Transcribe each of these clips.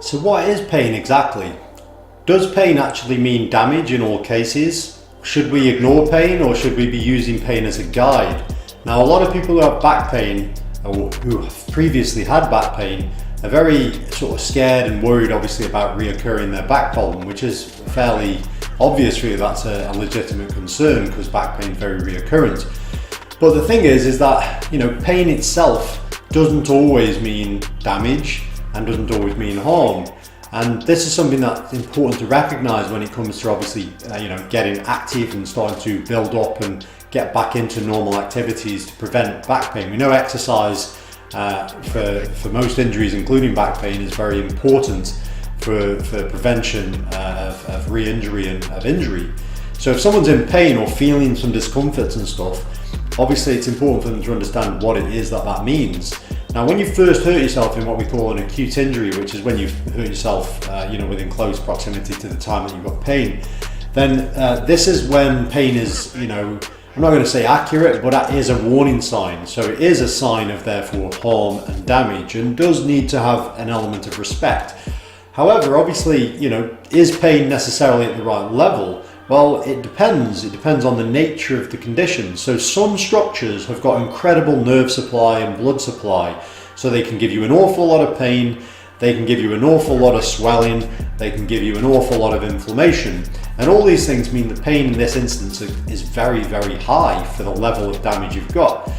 So what is pain exactly? Does pain actually mean damage in all cases? Should we ignore pain, or should we be using pain as a guide? Now, a lot of people who have back pain, or who have previously had back pain, are very sort of scared and worried obviously about reoccurring their back problem, which is fairly obvious really. That's a legitimate concern because back pain is very reoccurrent. But the thing is that, you know, pain itself doesn't always mean damage and doesn't always mean harm. And this is something that's important to recognize when it comes to obviously, getting active and starting to build up and get back into normal activities to prevent back pain. We know exercise for most injuries, including back pain, is very important for prevention of re-injury and of injury. So if someone's in pain or feeling some discomforts and stuff, obviously it's important for them to understand what it is that means. Now, when you first hurt yourself in what we call an acute injury, which is when you hurt yourself within close proximity to the time that you've got pain, then this is when pain is, I'm not going to say accurate, but that is a warning sign. So it is a sign of therefore harm and damage, and does need to have an element of respect. However, obviously, is pain necessarily at the right level? Well, it depends. It depends on the nature of the condition. So some structures have got incredible nerve supply and blood supply. So they can give you an awful lot of pain, they can give you an awful lot of swelling, they can give you an awful lot of inflammation. And all these things mean the pain in this instance is very, very high for the level of damage you've got.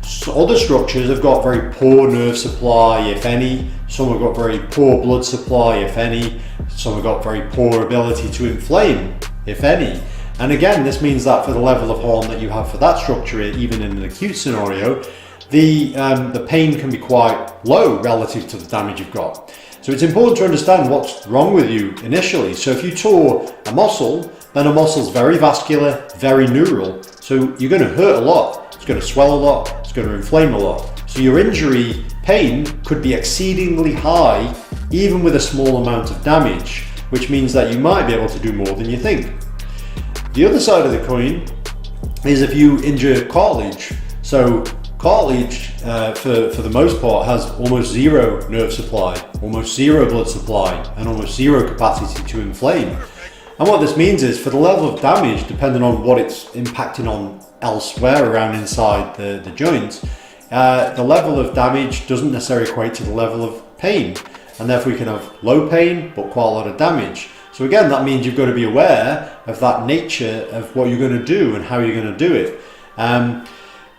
So other structures have got very poor nerve supply, if any. Some have got very poor blood supply, if any. Some have got very poor ability to inflame, if any. And again, this means that for the level of harm that you have for that structure, even in an acute scenario, the pain can be quite low relative to the damage you've got. So it's important to understand what's wrong with you initially. So if you tore a muscle, then a muscle's very vascular, very neural. So you're going to hurt a lot. It's going to swell a lot. It's going to inflame a lot. So your injury pain could be exceedingly high, even with a small amount of damage, which means that you might be able to do more than you think. The other side of the coin is if you injure cartilage. So cartilage, for the most part, has almost zero nerve supply, almost zero blood supply, and almost zero capacity to inflame. And what this means is, for the level of damage, depending on what it's impacting on elsewhere around inside the joint, the level of damage doesn't necessarily equate to the level of pain. And therefore you can have low pain, but quite a lot of damage. So again, that means you've got to be aware of that nature of what you're going to do and how you're going to do it.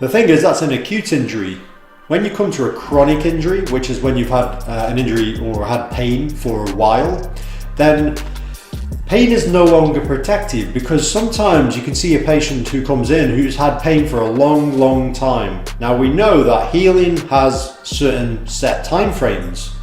The thing is, that's an acute injury. When you come to a chronic injury, which is when you've had an injury or had pain for a while, then pain is no longer protective, because sometimes you can see a patient who comes in who's had pain for a long, long time. Now, we know that healing has certain set time frames.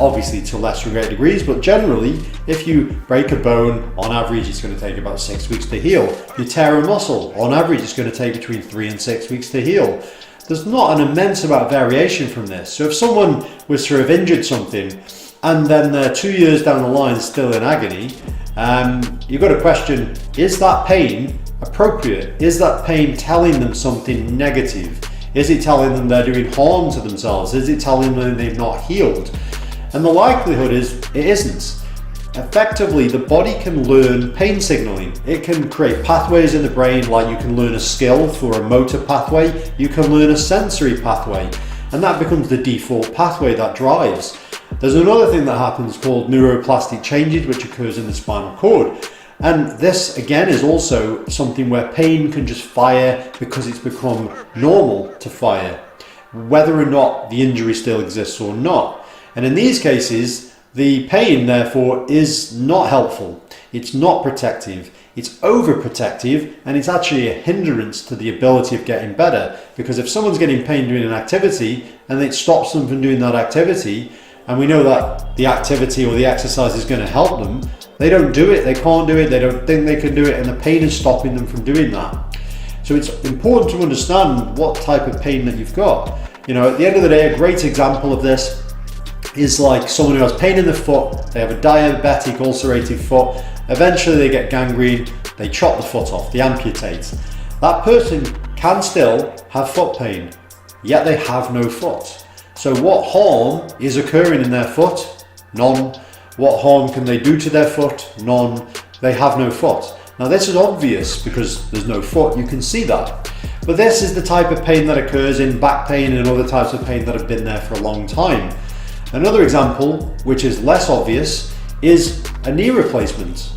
Obviously to lesser and greater degrees, but generally, if you break a bone, on average it's going to take about 6 weeks to heal. You tear a muscle, on average it's going to take between 3 and 6 weeks to heal. There's not an immense amount of variation from this. So if someone was to have injured something and then they're 2 years down the line still in agony, you've got to question, is that pain appropriate? Is that pain telling them something negative? Is it telling them they're doing harm to themselves? Is it telling them they've not healed? And the likelihood is it isn't. Effectively, the body can learn pain signaling. It can create pathways in the brain, like you can learn a skill for a motor pathway, you can learn a sensory pathway, and that becomes the default pathway that drives. There's another thing that happens called neuroplastic changes, which occurs in the spinal cord. And this again is also something where pain can just fire because it's become normal to fire, whether or not the injury still exists or not. And in these cases, the pain therefore is not helpful. It's not protective. It's overprotective, and it's actually a hindrance to the ability of getting better. Because if someone's getting pain doing an activity and it stops them from doing that activity, and we know that the activity or the exercise is going to help them, they don't do it, they can't do it, they don't think they can do it, and the pain is stopping them from doing that. So it's important to understand what type of pain that you've got. At the end of the day, a great example of this is like someone who has pain in the foot, they have a diabetic ulcerated foot, eventually they get gangrene, they chop the foot off, they amputate. That person can still have foot pain, yet they have no foot. So what harm is occurring in their foot? None. What harm can they do to their foot? None. They have no foot. Now this is obvious because there's no foot, you can see that. But this is the type of pain that occurs in back pain and other types of pain that have been there for a long time. Another example, which is less obvious, is a knee replacement.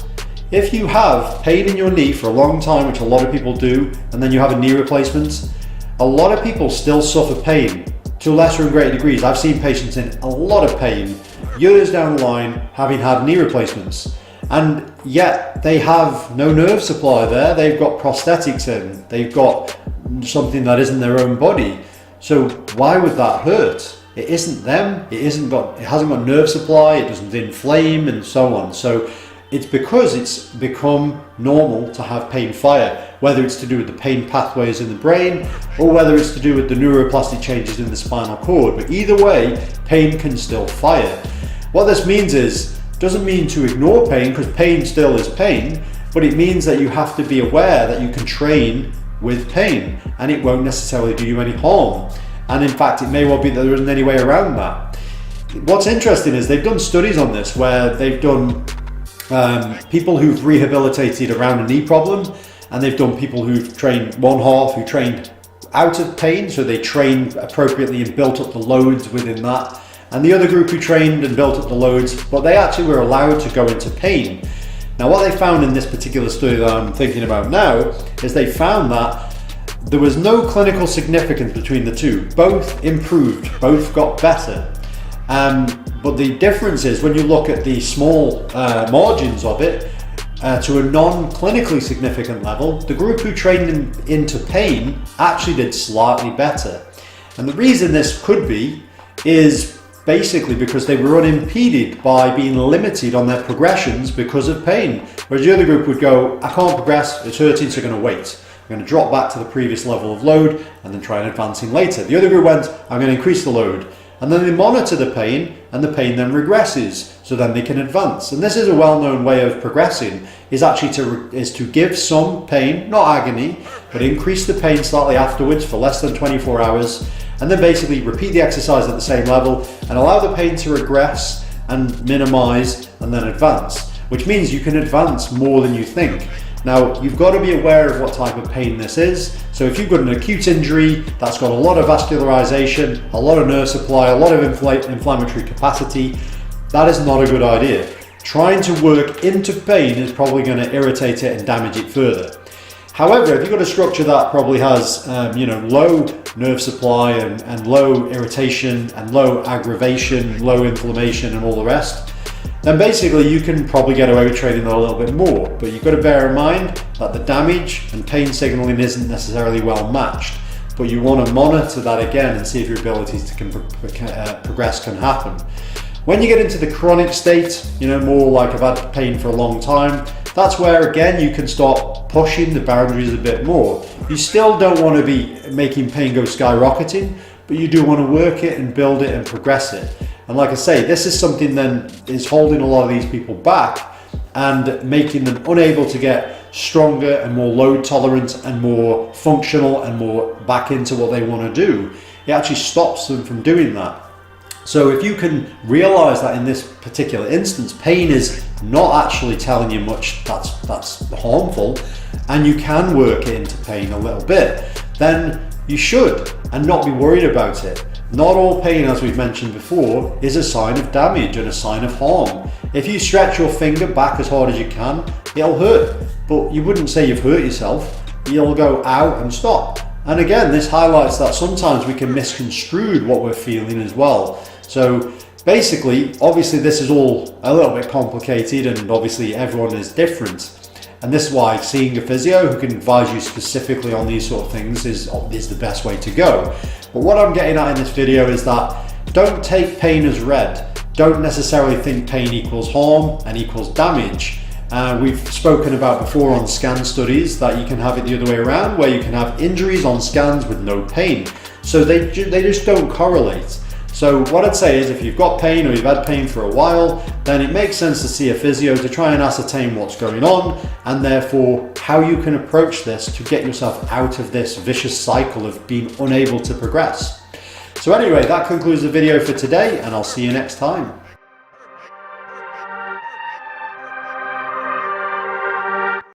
If you have pain in your knee for a long time, which a lot of people do, and then you have a knee replacement, a lot of people still suffer pain to lesser and greater degrees. I've seen patients in a lot of pain years down the line having had knee replacements. And yet they have no nerve supply there. They've got prosthetics in. They've got something that isn't their own body. So why would that hurt? It isn't them. It hasn't got nerve supply. It doesn't inflame and so on. So it's because it's become normal to have pain fire, whether it's to do with the pain pathways in the brain or whether it's to do with the neuroplastic changes in the spinal cord. But either way, pain can still fire. What this means is, doesn't mean to ignore pain, because pain still is pain, but it means that you have to be aware that you can train with pain and it won't necessarily do you any harm. And in fact, it may well be that there isn't any way around that. What's interesting is they've done studies on this where they've done people who've rehabilitated around a knee problem, and they've done people who've trained one half who trained out of pain, so they trained appropriately and built up the loads within that, and the other group who trained and built up the loads, but they actually were allowed to go into pain. Now what they found in this particular study that I'm thinking about now is they found that there was no clinical significance between the two. Both improved, both got better. But the difference is when you look at the small margins of it to a non-clinically significant level, the group who trained into pain actually did slightly better. And the reason this could be is basically because they were unimpeded by being limited on their progressions because of pain. Whereas the other group would go, I can't progress, it's hurting, so I'm going to wait. I'm going to drop back to the previous level of load and then try and advancing later. The other group went, I'm going to increase the load. And then they monitor the pain, and the pain then regresses, so then they can advance. And this is a well-known way of progressing, is actually to give some pain, not agony, but increase the pain slightly afterwards for less than 24 hours, and then basically repeat the exercise at the same level and allow the pain to regress and minimize and then advance, which means you can advance more than you think. Now, you've got to be aware of what type of pain this is. So if you've got an acute injury that's got a lot of vascularization, a lot of nerve supply, a lot of inflammatory capacity, that is not a good idea. Trying to work into pain is probably going to irritate it and damage it further. However, if you've got a structure that probably has low nerve supply and low irritation and low aggravation, low inflammation and all the rest, then basically you can probably get away with training that a little bit more. But you've got to bear in mind that the damage and pain signaling isn't necessarily well matched. But you want to monitor that again and see if your abilities to progress can happen. When you get into the chronic state, more like I've had pain for a long time, that's where again you can start pushing the boundaries a bit more. You still don't want to be making pain go skyrocketing, but you do want to work it and build it and progress it. And like I say, this is something then is holding a lot of these people back and making them unable to get stronger and more load tolerant and more functional and more back into what they want to do. It actually stops them from doing that. So if you can realize that in this particular instance, pain is not actually telling you much that's harmful, and you can work it into pain a little bit, then you should and not be worried about it. Not all pain, as we've mentioned before, is a sign of damage and a sign of harm. If you stretch your finger back as hard as you can, it'll hurt, but you wouldn't say you've hurt yourself. You'll go out and stop. And again, this highlights that sometimes we can misconstrue what we're feeling as well. So basically, obviously this is all a little bit complicated and obviously everyone is different. And this is why seeing a physio who can advise you specifically on these sort of things is the best way to go. But what I'm getting at in this video is that don't take pain as read. Don't necessarily think pain equals harm and equals damage. We've spoken about before on scan studies that you can have it the other way around, where you can have injuries on scans with no pain. So they just don't correlate. So what I'd say is if you've got pain or you've had pain for a while, then it makes sense to see a physio to try and ascertain what's going on and therefore how you can approach this to get yourself out of this vicious cycle of being unable to progress. So anyway, that concludes the video for today, and I'll see you next time.